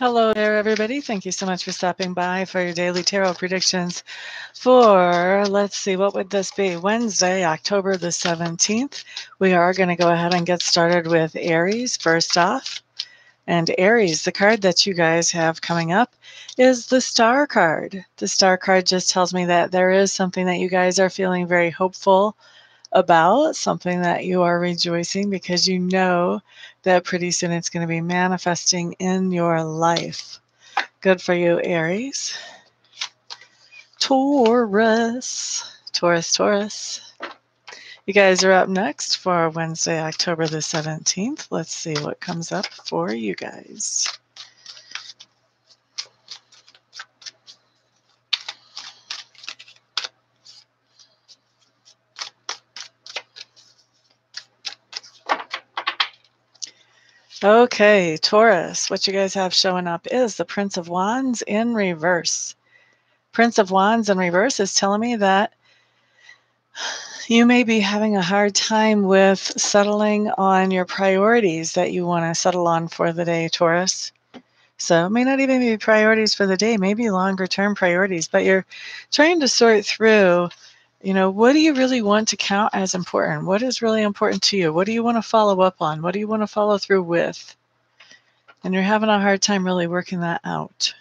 Hello there, everybody. Thank you so much for stopping by for your daily tarot predictions for, let's see, what would this be? Wednesday, October the 17th. We are going to go ahead and get started with Aries first off. And Aries, the card that you guys have coming up is the Star card. The Star card just tells me that there is something that you guys are feeling very hopeful about, something that you are rejoicing because you know that pretty soon it's going to be manifesting in your life. Good for you, Aries. Taurus. Taurus. You guys are up next for Wednesday, October the 17th. Let's see what comes up for you guys. Okay, Taurus, what you guys have showing up is the Prince of Wands in reverse. Prince of Wands in reverse is telling me that you may be having a hard time with settling on your priorities that you want to settle on for the day, Taurus. So it may not even be priorities for the day, maybe longer term priorities, but you're trying to sort through, what do you really want to count as important? What is really important to you? What do you want to follow up on? What do you want to follow through with? And you're having a hard time really working that out.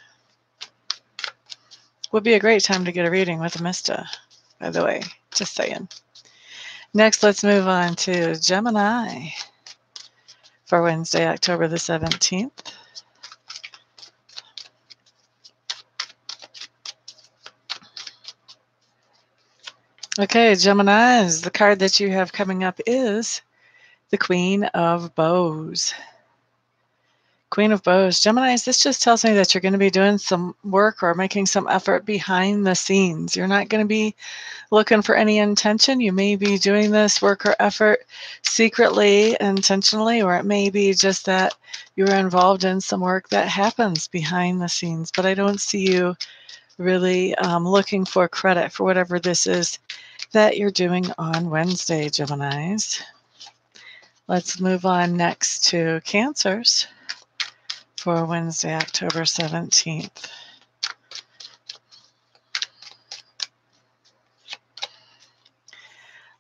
Would be a great time to get a reading with Amista, by the way, just saying. Next, let's move on to Gemini for Wednesday, October the 17th. Okay, Geminis, the card that you have coming up is the Queen of Bows. Queen of Bows. Geminis, this just tells me that you're going to be doing some work or making some effort behind the scenes. You're not going to be looking for any intention. You may be doing this work or effort secretly, intentionally, or it may be just that you're involved in some work that happens behind the scenes. But I don't see you really looking for credit for whatever this is that you're doing on Wednesday, Geminis. Let's move on next to Cancers for Wednesday, October 17th.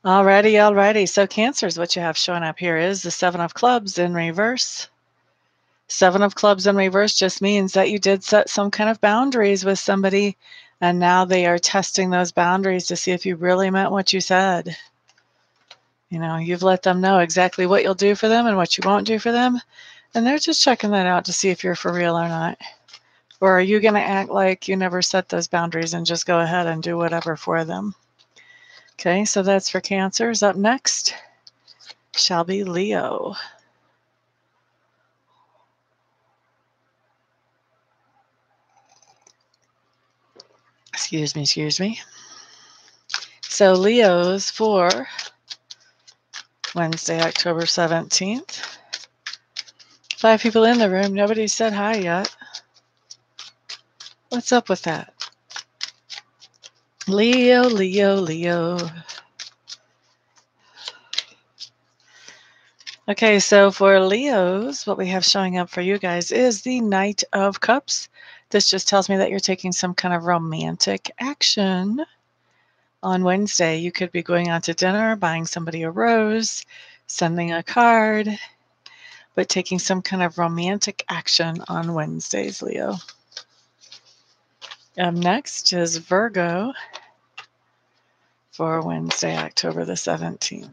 Alrighty. So Cancers, what you have showing up here is the Seven of Clubs in reverse. Seven of Clubs in reverse just means that you did set some kind of boundaries with somebody, and now they are testing those boundaries to see if you really meant what you said. You've let them know exactly what you'll do for them and what you won't do for them, and they're just checking that out to see if you're for real or not. Or are you going to act like you never set those boundaries and just go ahead and do whatever for them? Okay, so that's for Cancers. Up next shall be Leo. Excuse me. So Leo's for Wednesday, October 17th. 5 people in the room. Nobody said hi yet. What's up with that? Leo. Okay, so for Leos, what we have showing up for you guys is the Knight of Cups. This just tells me that you're taking some kind of romantic action on Wednesday. You could be going out to dinner, buying somebody a rose, sending a card, but taking some kind of romantic action on Wednesdays, Leo. Next is Virgo for Wednesday, October the 17th.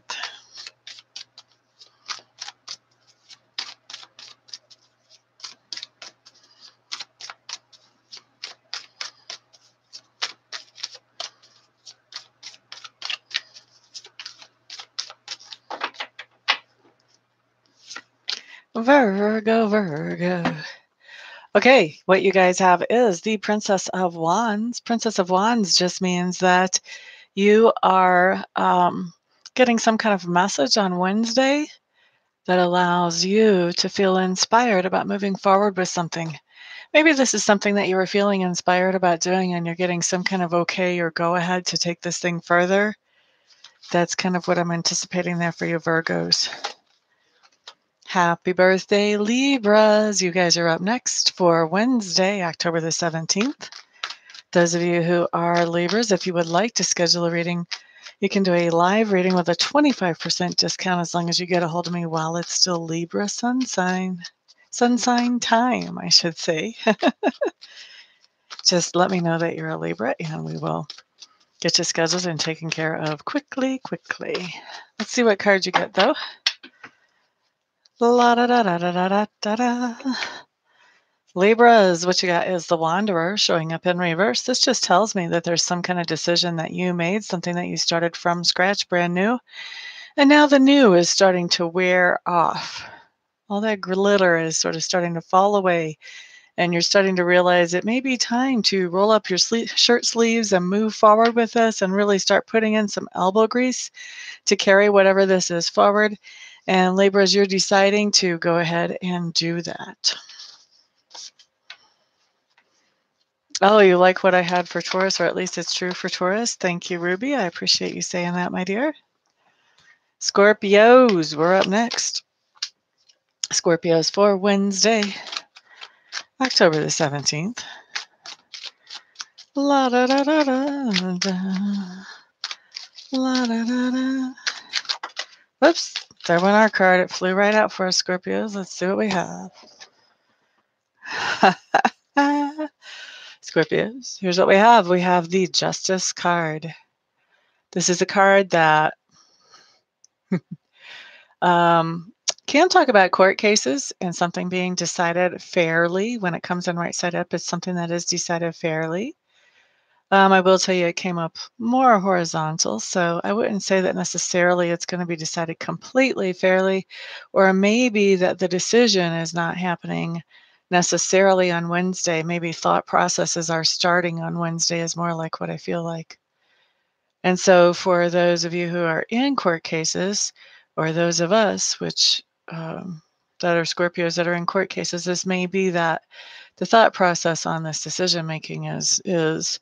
Virgo. Okay, what you guys have is the Princess of Wands. Princess of Wands just means that you are getting some kind of message on Wednesday that allows you to feel inspired about moving forward with something. Maybe this is something that you were feeling inspired about doing and you're getting some kind of okay or go ahead to take this thing further. That's kind of what I'm anticipating there for you Virgos. Happy birthday, Libras. You guys are up next for Wednesday, October the 17th. Those of you who are Libras, if you would like to schedule a reading, you can do a live reading with a 25% discount as long as you get a hold of me while it's still Libra sun sign time, I should say. Just let me know that you're a Libra and we will get you scheduled and taken care of quickly. Let's see what card you get, though. La da da da da da da da. Libras, what you got is the Wanderer showing up in reverse. This just tells me that there's some kind of decision that you made, something that you started from scratch, brand new. And now the new is starting to wear off. All that glitter is sort of starting to fall away. And you're starting to realize it may be time to roll up your shirt sleeves and move forward with this and really start putting in some elbow grease to carry whatever this is forward. And Libras, you're deciding to go ahead and do that. Oh, you like what I had for Taurus, or at least it's true for Taurus. Thank you, Ruby. I appreciate you saying that, my dear. Scorpios, we're up next. Scorpios for Wednesday, October the 17th. La da da da da da. La da da da. Whoops, there went our card. It flew right out for us, Scorpios. Let's see what we have. Scorpios, here's what we have. We have the Justice card. This is a card that can talk about court cases and something being decided fairly. When it comes in right side up, it's something that is decided fairly. I will tell you it came up more horizontal, so I wouldn't say that necessarily it's going to be decided completely fairly, or maybe that the decision is not happening necessarily on Wednesday. Maybe thought processes are starting on Wednesday is more like what I feel like. And so for those of you who are in court cases, or those of us, which that are Scorpios that are in court cases, this may be that the thought process on this decision making is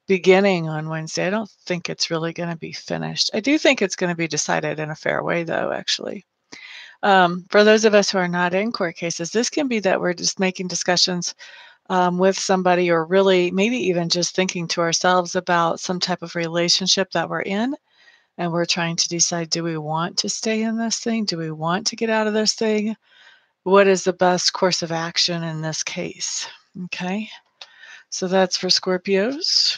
beginning on Wednesday. I don't think it's really going to be finished. I do think it's going to be decided in a fair way, though, actually. For those of us who are not in court cases, this can be that we're just making discussions with somebody, or really maybe even just thinking to ourselves about some type of relationship that we're in. And we're trying to decide, do we want to stay in this thing? Do we want to get out of this thing? What is the best course of action in this case? Okay, so that's for Scorpios.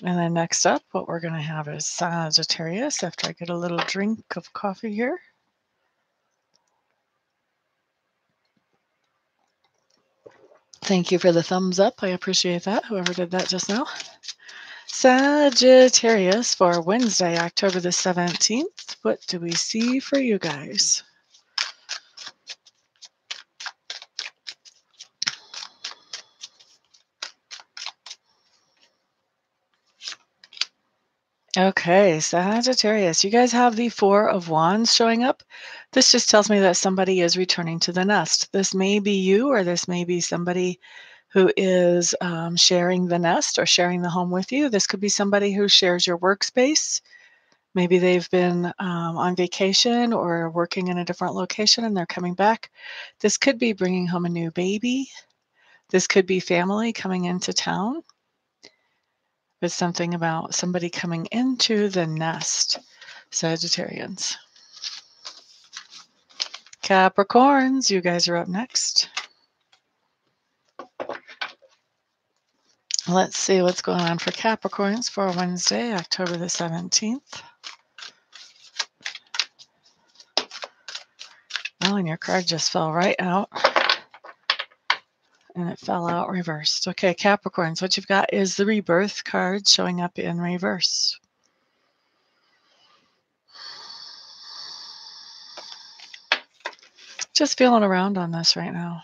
And then next up, what we're going to have is Sagittarius after I get a little drink of coffee here. Thank you for the thumbs up. I appreciate that, whoever did that just now. Sagittarius for Wednesday, October the 17th. What do we see for you guys? Okay, Sagittarius, you guys have the Four of Wands showing up. This just tells me that somebody is returning to the nest. This may be you, or this may be somebody who is sharing the nest or sharing the home with you. This could be somebody who shares your workspace. Maybe they've been on vacation or working in a different location and they're coming back. This could be bringing home a new baby. This could be family coming into town. It's something about somebody coming into the nest, Sagittarians. Capricorns, you guys are up next. Let's see what's going on for Capricorns for Wednesday, October the 17th. Oh, and your card just fell right out. And it fell out reversed. Okay, Capricorns, what you've got is the Rebirth card showing up in reverse. Just feeling around on this right now.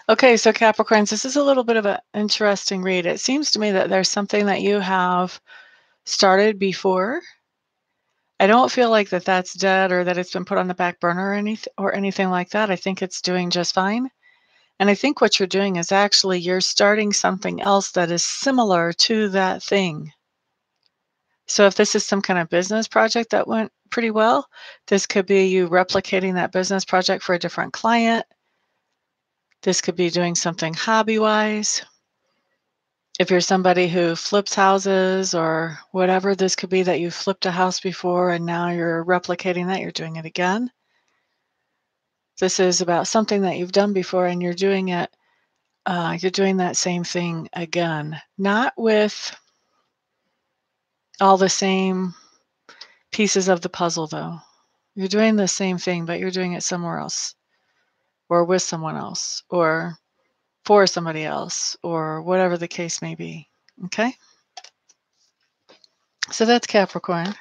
Okay, so Capricorns, this is a little bit of an interesting read. It seems to me that there's something that you have started before. I don't feel like that's dead or that it's been put on the back burner or anything like that. I think it's doing just fine. And I think what you're doing is actually you're starting something else that is similar to that thing. So if this is some kind of business project that went pretty well, this could be you replicating that business project for a different client. This could be doing something hobby-wise. If you're somebody who flips houses or whatever, this could be that you flipped a house before and now you're replicating that, you're doing it again. This is about something that you've done before and you're doing it, you're doing that same thing again. Not with all the same pieces of the puzzle, though. You're doing the same thing, but you're doing it somewhere else, or with someone else, or for somebody else, or whatever the case may be. Okay? So that's Capricorn.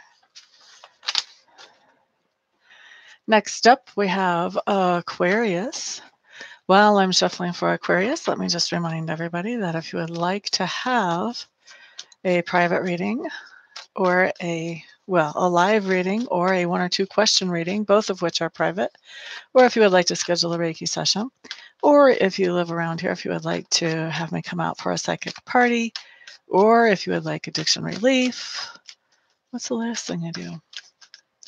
Next up, we have Aquarius. While I'm shuffling for Aquarius, let me just remind everybody that if you would like to have a private reading or a live reading or a 1 or 2 question reading, both of which are private, or if you would like to schedule a Reiki session, or if you live around here, if you would like to have me come out for a psychic party, or if you would like addiction relief. What's the last thing I do?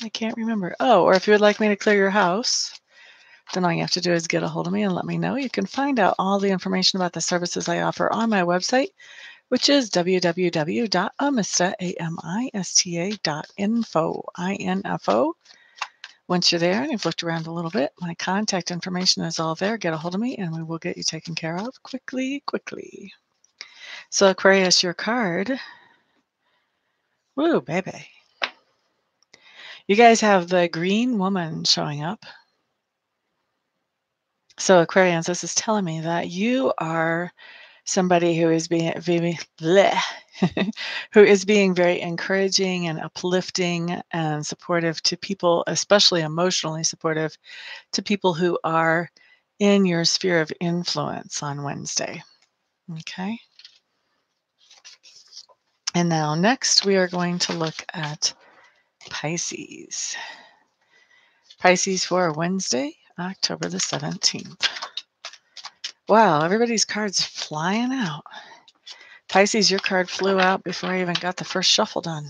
I can't remember. Oh, or if you would like me to clear your house, then all you have to do is get a hold of me and let me know. You can find out all the information about the services I offer on my website, which is www.amista.info. Once you're there and you've looked around a little bit, my contact information is all there. Get a hold of me and we will get you taken care of quickly. So Aquarius, your card. Woo, baby. You guys have the green woman showing up. So Aquarians, this is telling me that you are somebody who is being who is being very encouraging and uplifting and supportive to people, especially emotionally supportive to people who are in your sphere of influence on Wednesday. Okay. And now next we are going to look at Pisces. Pisces for Wednesday, October the 17th. Wow, everybody's cards flying out. Pisces, your card flew out before I even got the first shuffle done.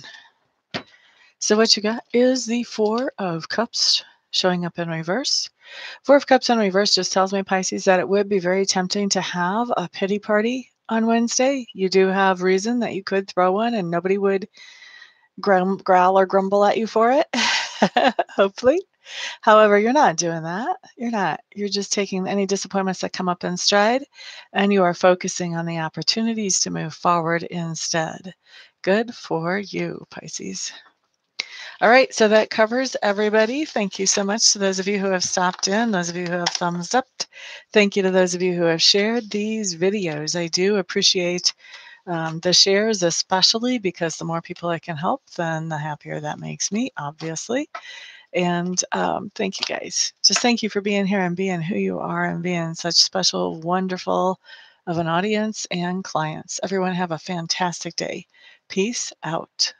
So what you got is the 4 of Cups showing up in reverse. 4 of Cups in reverse just tells me, Pisces, that it would be very tempting to have a pity party on Wednesday. You do have reason that you could throw one and nobody would growl or grumble at you for it, hopefully. However, you're not doing that. You're not. You're just taking any disappointments that come up in stride, and you are focusing on the opportunities to move forward instead. Good for you, Pisces. All right, so that covers everybody. Thank you so much to those of you who have stopped in, those of you who have thumbs up. Thank you to those of you who have shared these videos. I do appreciate the shares, especially because the more people I can help, then the happier that makes me, obviously. And thank you guys. Just thank you for being here and being who you are and being such special, wonderful of an audience and clients. Everyone have a fantastic day. Peace out.